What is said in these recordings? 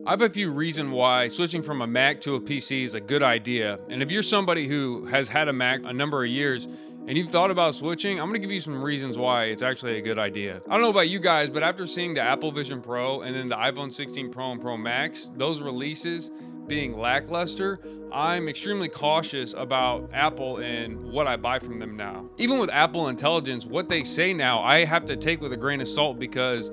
I have a few reasons why switching from a Mac to a PC is a good idea. And if you're somebody who has had a Mac a number of years and you've thought about switching, I'm going to give you some reasons why it's actually a good idea. I don't know about you guys, but after seeing the Apple Vision Pro and then the iPhone 16 Pro and Pro Max, those releases being lackluster, I'm extremely cautious about Apple and what I buy from them now. Even with Apple Intelligence, what they say now, I have to take with a grain of salt because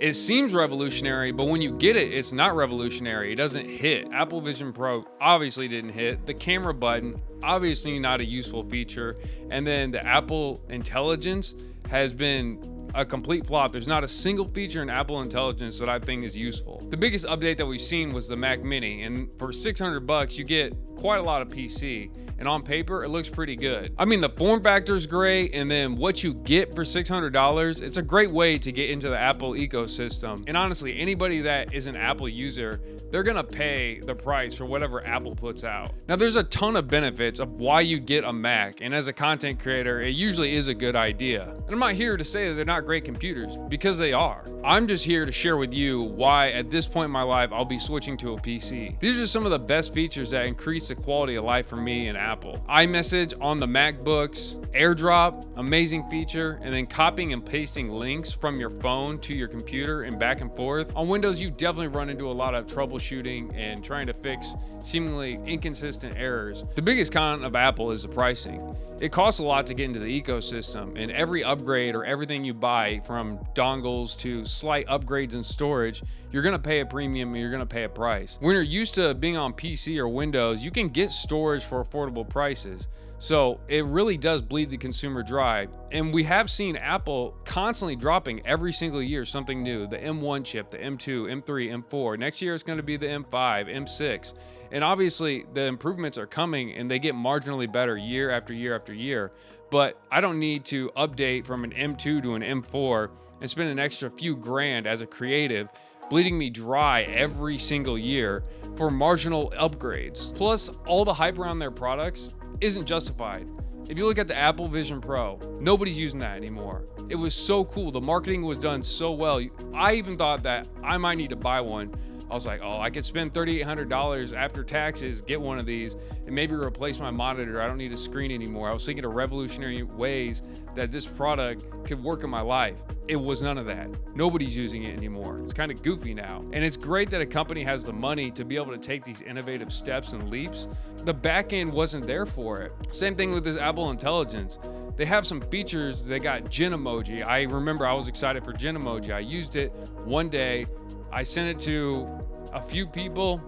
it seems revolutionary, but when you get it, it's not revolutionary. It doesn't hit. Apple Vision Pro obviously didn't hit. The camera button, obviously not a useful feature. And then the Apple Intelligence has been a complete flop. There's not a single feature in Apple Intelligence that I think is useful. The biggest update that we've seen was the Mac Mini, and for $600 you get quite a lot of PC, and on paper it looks pretty good. I mean, the form factor is great, and then what you get for $600, it's a great way to get into the Apple ecosystem. And honestly, anybody that is an Apple user, they're gonna pay the price for whatever Apple puts out. Now, there's a ton of benefits of why you get a Mac, and as a content creator, it usually is a good idea. And I'm not here to say that they're not great computers, because they are. I'm just here to share with you why at this point in my life I'll be switching to a PC. These are some of the best features that increase the quality of life for me and Apple. iMessage on the MacBooks, AirDrop, amazing feature, and then copying and pasting links from your phone to your computer and back and forth. On Windows, you definitely run into a lot of troubleshooting and trying to fix seemingly inconsistent errors. The biggest con of Apple is the pricing. It costs a lot to get into the ecosystem, and every upgrade or everything you buy, from dongles to slight upgrades in storage, you're gonna pay a premium and you're gonna pay a price. When you're used to being on PC or Windows, you can get storage for affordable prices. So it really does bleed the consumer dry. And we have seen Apple constantly dropping every single year something new. The M1 chip, the M2, M3, M4. Next year it's going to be the M5, M6. And obviously the improvements are coming and they get marginally better year after year after year. But I don't need to update from an M2 to an M4 and spend an extra few grand as a creative, bleeding me dry every single year for marginal upgrades. Plus, all the hype around their products isn't justified. If you look at the Apple Vision Pro, nobody's using that anymore. It was so cool. The marketing was done so well. I even thought that I might need to buy one. I was like, oh, I could spend $3,800 after taxes, get one of these, and maybe replace my monitor. I don't need a screen anymore. I was thinking of revolutionary ways that this product could work in my life. It was none of that. Nobody's using it anymore. It's kind of goofy now. And it's great that a company has the money to be able to take these innovative steps and leaps. The back end wasn't there for it. Same thing with this Apple Intelligence. They have some features. They got Gin emoji. I remember I was excited for Gin emoji. I used it one day. I sent it to a few people.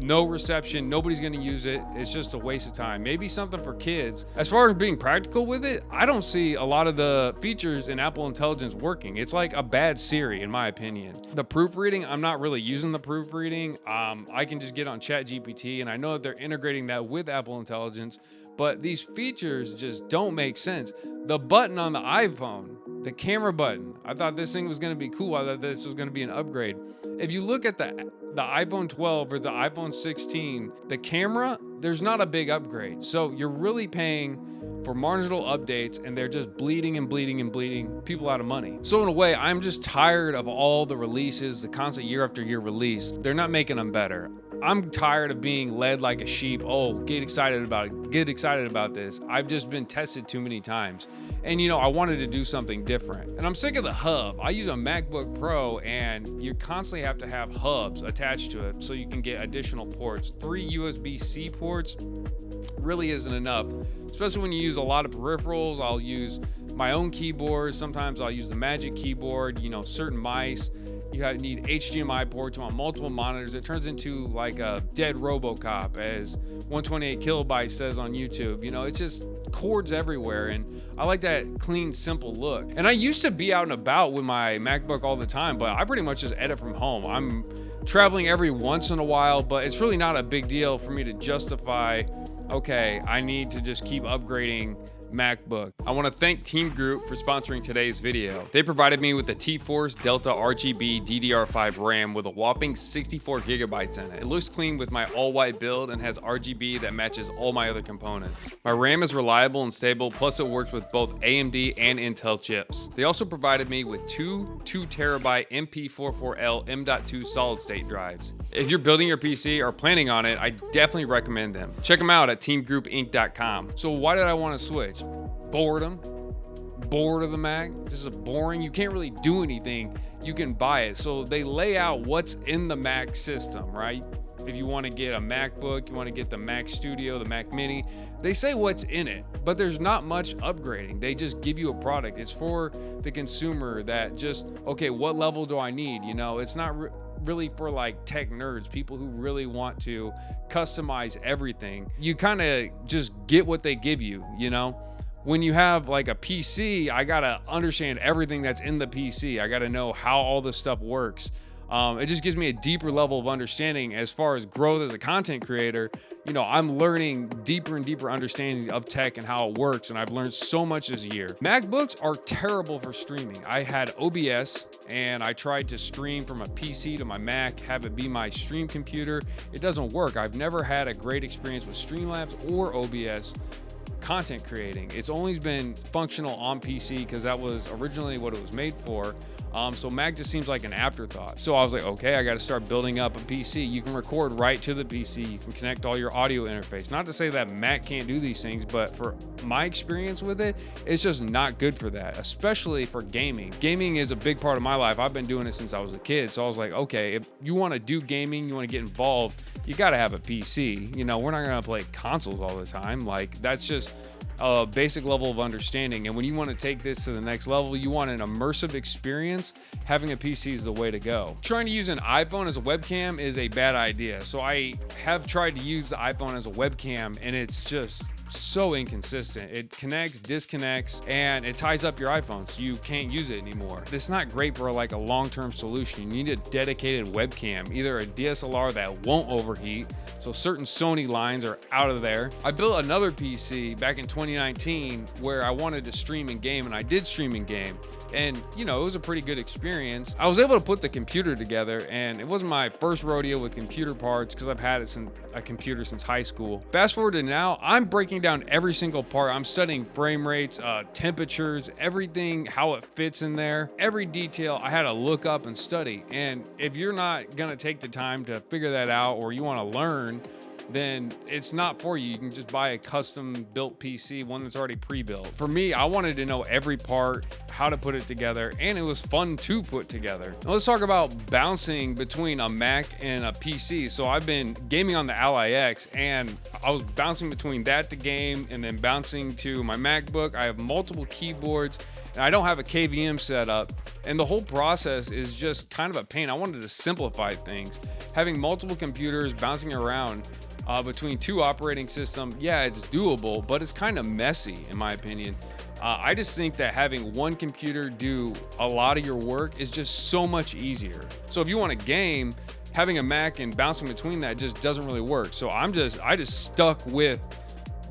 No reception. Nobody's going to use it. It's just a waste of time. Maybe something for kids. As far as being practical with it, I don't see a lot of the features in Apple Intelligence working. It's like a bad Siri, in my opinion. The proofreading, I'm not really using the proofreading. I can just get on ChatGPT, and I know that they're integrating that with Apple Intelligence, but these features just don't make sense. The button on the iPhone, the camera button, I thought this thing was going to be cool. I thought this was going to be an upgrade. If you look at the iPhone 12 or the iPhone 16, the camera, there's not a big upgrade. So you're really paying for marginal updates, and they're just bleeding and bleeding and bleeding people out of money. So in a way, I'm just tired of all the releases, the constant year after year release. They're not making them better. I'm tired of being led like a sheep. Oh, get excited about it. Get excited about this. I've just been tested too many times. And I wanted to do something different. And I'm sick of the hub. I use a MacBook Pro, and you constantly have to have hubs attached to it so you can get additional ports. 3 USB-C ports really isn't enough, especially when you use a lot of peripherals. I'll use my own keyboard. Sometimes I'll use the Magic Keyboard, certain mice. You need HDMI ports on multiple monitors. It turns into like a dead RoboCop, as 128 kilobytes says on YouTube. It's just cords everywhere, and I like that clean, simple look. And I used to be out and about with my MacBook all the time, but I pretty much just edit from home. I'm traveling every once in a while, but it's really not a big deal for me to justify, okay, I need to just keep upgrading MacBook. I want to thank Team Group for sponsoring today's video. They provided me with the T-Force Delta RGB DDR5 RAM with a whopping 64 gigabytes in it. It looks clean with my all-white build and has RGB that matches all my other components. My RAM is reliable and stable, plus it works with both AMD and Intel chips. They also provided me with two 2TB MP44L M.2 solid-state drives. If you're building your PC or planning on it, I definitely recommend them. Check them out at teamgroupinc.com. So why did I want to switch? Boredom. Bored of the Mac. This is boring. You can't really do anything. You can buy it. So they lay out what's in the Mac system, right? If you want to get a MacBook, you want to get the Mac Studio, the Mac Mini, they say what's in it, but there's not much upgrading. They just give you a product. It's for the consumer that just, okay, what level do I need? You know, it's not really for like tech nerds, people who really want to customize everything. You kind of just get what they give you, you know? When you have like a PC, I gotta understand everything that's in the PC. I gotta know how all this stuff works. It just gives me a deeper level of understanding as far as growth as a content creator. You know, I'm learning deeper and deeper understandings of tech and how it works, and I've learned so much this year. MacBooks are terrible for streaming. I had OBS, and I tried to stream from a PC to my Mac, have it be my stream computer. It doesn't work. I've never had a great experience with Streamlabs or OBS content creating. It's always been functional on PC because that was originally what it was made for. So Mac just seems like an afterthought. So I was like, okay, I got to start building up a PC. You can record right to the PC. You can connect all your audio interface. Not to say that Mac can't do these things, but for my experience with it, it's just not good for that, especially for gaming. Gaming is a big part of my life. I've been doing it since I was a kid. So I was like, okay, if you want to do gaming, you want to get involved, you got to have a PC. You know, we're not going to play consoles all the time. Like, that's just a basic level of understanding. And when you want to take this to the next level, you want an immersive experience, having a PC is the way to go. Trying to use an iPhone as a webcam is a bad idea. So I have tried to use the iPhone as a webcam, and it's just so inconsistent. It connects, disconnects, and it ties up your iPhone, so you can't use it anymore. It's not great for like a long-term solution. You need a dedicated webcam, either a DSLR that won't overheat, so certain Sony lines are out of there. I built another PC back in 2019 where I wanted to stream and game, and I did stream and game. And, you know, it was a pretty good experience. I was able to put the computer together, and it wasn't my first rodeo with computer parts because I've had a computer since high school. Fast forward to now, I'm breaking down every single part. I'm studying frame rates, temperatures, everything, how it fits in there. Every detail I had to look up and study. And if you're not gonna take the time to figure that out, or you wanna learn, then it's not for you. You can just buy a custom built PC, one that's already pre-built. For me, I wanted to know every part, how to put it together, and it was fun to put together. Now let's talk about bouncing between a Mac and a PC. So I've been gaming on the Ally X, and I was bouncing between that to game and then bouncing to my MacBook. I have multiple keyboards, and I don't have a KVM set up, and the whole process is just kind of a pain. I wanted to simplify things. Having multiple computers bouncing around between two operating systems, yeah, it's doable, but it's kind of messy in my opinion. I just think that having one computer do a lot of your work is just so much easier. So if you want to game, having a Mac and bouncing between that just doesn't really work. So I just stuck with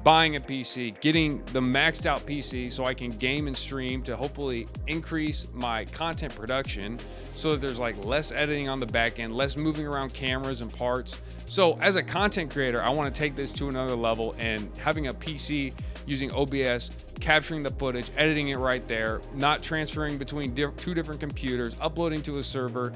buying a PC, getting the maxed out PC so I can game and stream to hopefully increase my content production so that there's like less editing on the back end, less moving around cameras and parts. So as a content creator, I want to take this to another level, and having a PC using OBS, capturing the footage, editing it right there, not transferring between two different computers, uploading to a server.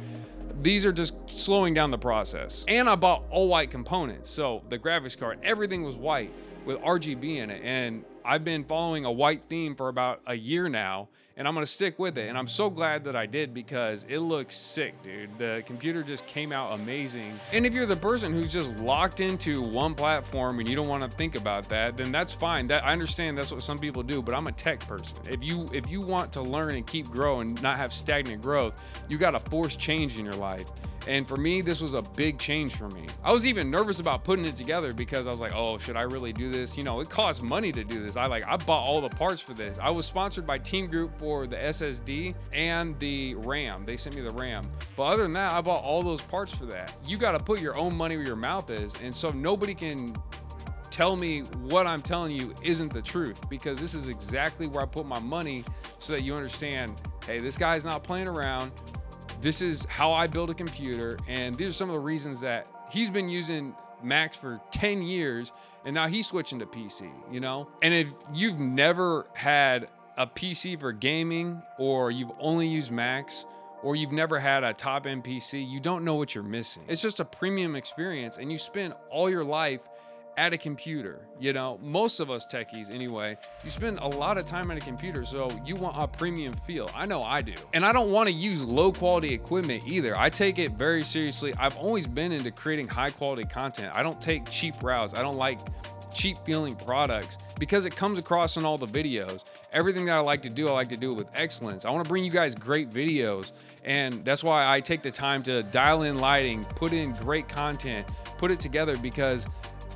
These are just slowing down the process. And I bought all white components. So the graphics card, everything was white with RGB in it. And I've been following a white theme for about a year now, and I'm gonna stick with it. And I'm so glad that I did because it looks sick, dude. The computer just came out amazing. And if you're the person who's just locked into one platform and you don't wanna think about that, then that's fine. I understand that's what some people do, but I'm a tech person. If you want to learn and keep growing, not have stagnant growth, you gotta force change in your life. And for me, this was a big change for me. I was even nervous about putting it together because I was like, oh, should I really do this? You know, it costs money to do this. I bought all the parts for this. I was sponsored by Team Group for the SSD and the RAM. They sent me the RAM. But other than that, I bought all those parts for that. You got to put your own money where your mouth is. And so nobody can tell me what I'm telling you isn't the truth, because this is exactly where I put my money, so that you understand, hey, this guy's not playing around. This is how I build a computer, and these are some of the reasons that he's been using Macs for 10 years, and now he's switching to PC, you know? And if you've never had a PC for gaming, or you've only used Macs, or you've never had a top-end PC, you don't know what you're missing. It's just a premium experience, and you spend all your life at a computer. You know, most of us techies anyway, you spend a lot of time at a computer, so you want a premium feel. I know I do. And I don't want to use low quality equipment either. I take it very seriously. I've always been into creating high quality content. I don't take cheap routes. I don't like cheap feeling products, because it comes across in all the videos. Everything that I like to do it with excellence. I want to bring you guys great videos, and that's why I take the time to dial in lighting, put in great content, put it together, because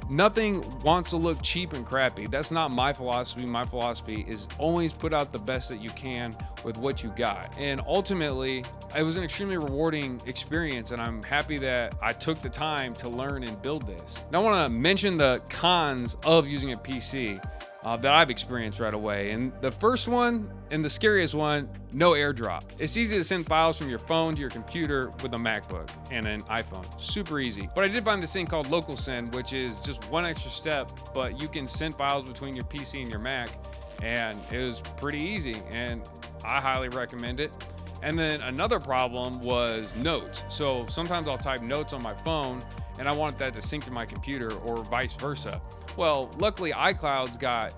nothing wants to look cheap and crappy. That's not my philosophy. My philosophy is always put out the best that you can with what you got. And ultimately, it was an extremely rewarding experience, and I'm happy that I took the time to learn and build this. Now I want to mention the cons of using a PC that I've experienced right away. And the first one, and the scariest one, no AirDrop. It's easy to send files from your phone to your computer with a MacBook and an iPhone. Super easy. But I did find this thing called Local Send, which is just one extra step, but you can send files between your PC and your Mac, and it was pretty easy, and I highly recommend it. And then another problem was notes. So sometimes I'll type notes on my phone, and I want that to sync to my computer, or vice versa. Well, luckily iCloud's got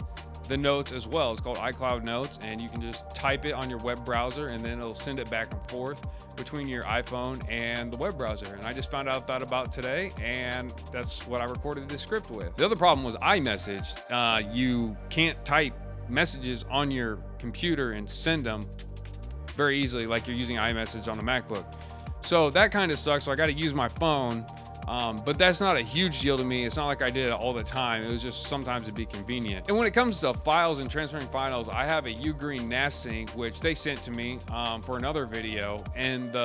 the notes as well. It's called iCloud Notes, and you can just type it on your web browser, and then it'll send it back and forth between your iPhone and the web browser. And I just found out that about today, and that's what I recorded this script with. The other problem was iMessage. You can't type messages on your computer and send them very easily like you're using iMessage on a MacBook. So that kind of sucks. So I got to use my phone. But that's not a huge deal to me. It's not like I did it all the time. It was just sometimes it'd be convenient. And when it comes to files and transferring files, I have a Ugreen NAS sync, which they sent to me for another video. And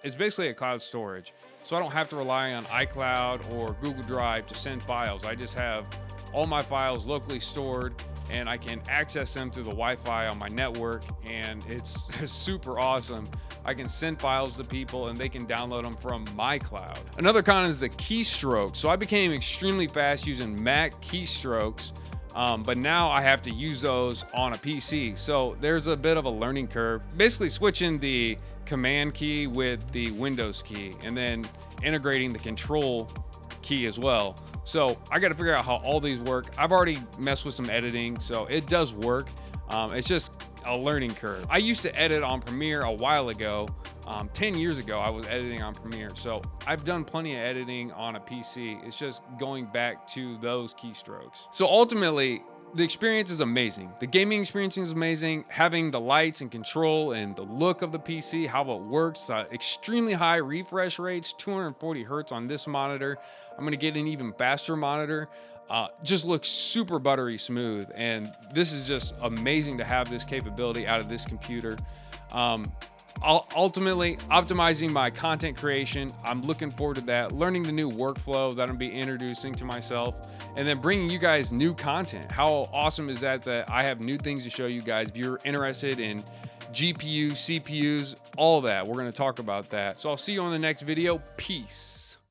it's basically a cloud storage. So I don't have to rely on iCloud or Google Drive to send files. I just have all my files locally stored, and I can access them through the Wi-Fi on my network, and it's super awesome. I can send files to people, and they can download them from my cloud. Another con is the keystrokes. So I became extremely fast using Mac keystrokes, but now I have to use those on a PC. So there's a bit of a learning curve. Basically switching the command key with the Windows key, and then integrating the control key as well. So I got to figure out how all these work. I've already messed with some editing, so it does work. It's just a learning curve. I used to edit on Premiere a while ago. 10 years ago, I was editing on Premiere. So I've done plenty of editing on a PC. It's just going back to those keystrokes. So ultimately, the experience is amazing. The gaming experience is amazing. Having the lights and control and the look of the PC, how it works, extremely high refresh rates, 240 hertz on this monitor. I'm gonna get an even faster monitor. Just looks super buttery smooth. And this is just amazing to have this capability out of this computer. Ultimately, optimizing my content creation. I'm looking forward to that, learning the new workflow that I'm be introducing to myself, and then bringing you guys new content. How awesome is that I have new things to show you guys? If you're interested in GPUs, CPUs, all that, we're going to talk about that. So I'll see you on the next video. Peace.